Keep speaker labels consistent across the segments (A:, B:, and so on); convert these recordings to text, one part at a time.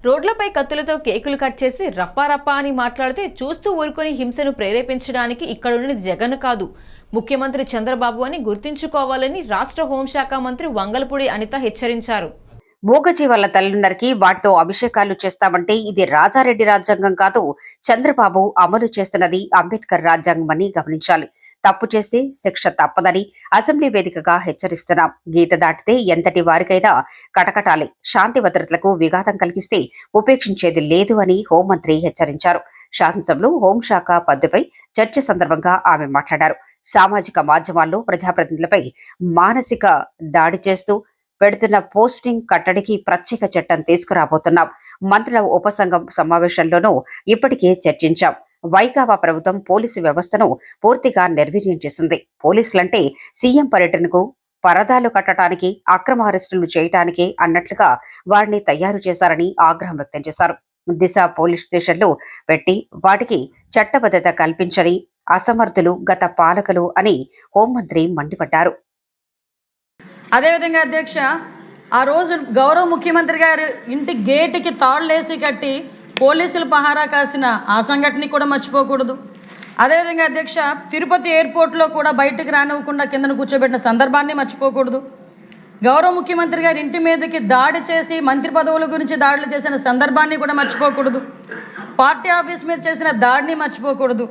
A: రోడ్లపై కత్తులతో కేకులు కట్ చేసి రప్పారప్పా అని మాట్లాడితే చూస్తూ ఊరుకొని హింసను ప్రేరేపించడానికి ఇక్కడున్నది జగన్ కాదు, ముఖ్యమంత్రి చంద్రబాబు అని గుర్తుంచుకోవాలని రాష్ట్ర హోంశాఖ మంత్రి వంగలపూడి అనిత హెచ్చరించారు.
B: మూగజీవాల తల్లుందరికి వాటితో అభిషేకాలు చేస్తామంటే ఇది రాజారెడ్డి రాజ్యాంగం కాదు, చంద్రబాబు అమలు చేస్తున్నది అంబేద్కర్ రాజ్యాంగం అని గమనించాలి. తప్పు చేస్తే శిక్ష తప్పదని అసెంబ్లీ వేదికగా హెచ్చరిస్తున్నాం. గీత దాటితే ఎంతటి వారికైనా కటకటాలే. శాంతి భద్రతలకు విఘాతం కలిగిస్తే ఉపేక్షించేది లేదు అని హోంమంత్రి హెచ్చరించారు. శాసనసభలో హోంశాఖ పద్దుపై చర్చ సందర్భంగా ఆమె మాట్లాడారు. సామాజిక మాధ్యమాల్లో ప్రజాప్రతినిధులపై మానసిక దాడి చేస్తూ పెడుతున్న పోస్టింగ్ కట్టడికి ప్రత్యేక చట్టం తీసుకురాబోతున్నాం. మంత్రుల ఉపసంఘం సమావేశంలోనూ ఇప్పటికే చర్చించాం. వైకాపా ప్రభుత్వం పోలీసు వ్యవస్థను పూర్తిగా నిర్వీర్యం చేసింది. పోలీసులంటే సీఎం పర్యటనకు పరదాలు కట్టడానికి, అక్రమ అరెస్టులు చేయటానికి అన్నట్లుగా వారిని తయారు చేశారని ఆగ్రహం వ్యక్తం చేశారు. దిశ పోలీస్ స్టేషన్లు పెట్టి వాటికి చట్టబద్ధత కల్పించని అసమర్థులు గత పాలకులు అని హోంమంత్రి మండిపడ్డారు.
C: అదేవిధంగా అధ్యక్ష, ఆ రోజు గౌరవ ముఖ్యమంత్రి గారు ఇంటి గేటుకి తాళ్లేసి కట్టి పోలీసులు పహారా కాసిన ఆ సంఘటన కూడా మర్చిపోకూడదు. అదేవిధంగా అధ్యక్ష, తిరుపతి ఎయిర్పోర్ట్లో కూడా బయటకు రానివ్వకుండా కిందను కూర్చోబెట్టిన సందర్భాన్ని మర్చిపోకూడదు. గౌరవ ముఖ్యమంత్రి గారి ఇంటి మీదకి దాడి చేసి మంత్రి పదవుల గురించి దాడులు చేసిన సందర్భాన్ని కూడా మర్చిపోకూడదు. పార్టీ ఆఫీస్ మీద చేసిన దాడిని మర్చిపోకూడదు.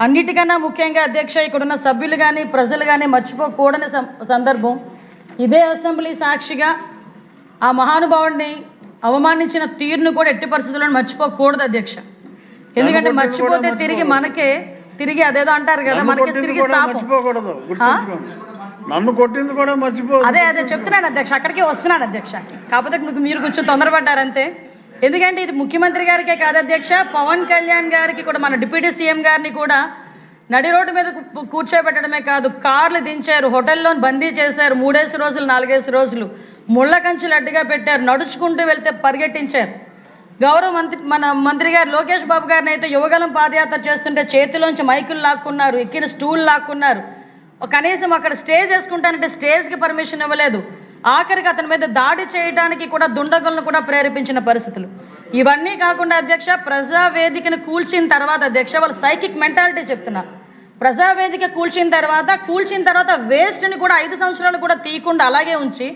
C: అన్నిటికన్నా ముఖ్యంగా అధ్యక్ష, ఇక్కడున్న సభ్యులు కానీ ప్రజలు కానీ మర్చిపోకూడని సందర్భం ఇదే అసెంబ్లీ సాక్షిగా ఆ మహానుభావుడిని అవమానించిన తీరును కూడా ఎట్టి పరిస్థితుల్లో మర్చిపోకూడదు అధ్యక్ష. ఎందుకంటే మర్చిపోతే తిరిగి మనకే తిరిగి అదేదో అంటారు కదా, మనకి తిరిగి అదే చెప్తున్నాను అధ్యక్ష, అక్కడికి వస్తున్నాను అధ్యక్ష. కాకపోతే మీరు కొంచెం తొందరపడ్డారంతే. ఎందుకంటే ఇది ముఖ్యమంత్రి గారికే కాదు అధ్యక్ష, పవన్ కళ్యాణ్ గారికి కూడా, మన డిప్యూటీ సీఎం గారిని కూడా నడి రోడ్డు మీద కూర్చోబెట్టడమే కాదు, కార్లు దించారు, హోటల్లో బందీ చేశారు, 3 రోజులు 4 రోజులు ముళ్ళ కంచెలు అడ్డుగా పెట్టారు, నడుచుకుంటూ వెళ్తే పరిగెట్టించారు. గౌరవ మంత్రి గారు లోకేష్ బాబు గారిని అయితే యువగలం పాదయాత్ర చేస్తుంటే చేతిలోంచి మైకులు లాక్కున్నారు, ఎక్కిన స్టూల్ లాక్కున్నారు. కనీసం అక్కడ స్టేజ్ వేసుకుంటానంటే స్టేజ్కి పర్మిషన్ ఇవ్వలేదు. ఆఖరికి అతని మీద దాడి చేయడానికి కూడా దుండగులను కూడా ప్రేరేపించిన పరిస్థితులు. ఇవన్నీ కాకుండా అధ్యక్ష, ప్రజావేదికను కూల్చిన తర్వాత అధ్యక్ష, వాళ్ళ సైకిక్ మెంటాలిటీ చెప్తున్నారు. ప్రజావేదిక కూల్చిన తర్వాత వేస్ట్ని కూడా 5 సంవత్సరాలు కూడా తీయకుండా అలాగే ఉంచి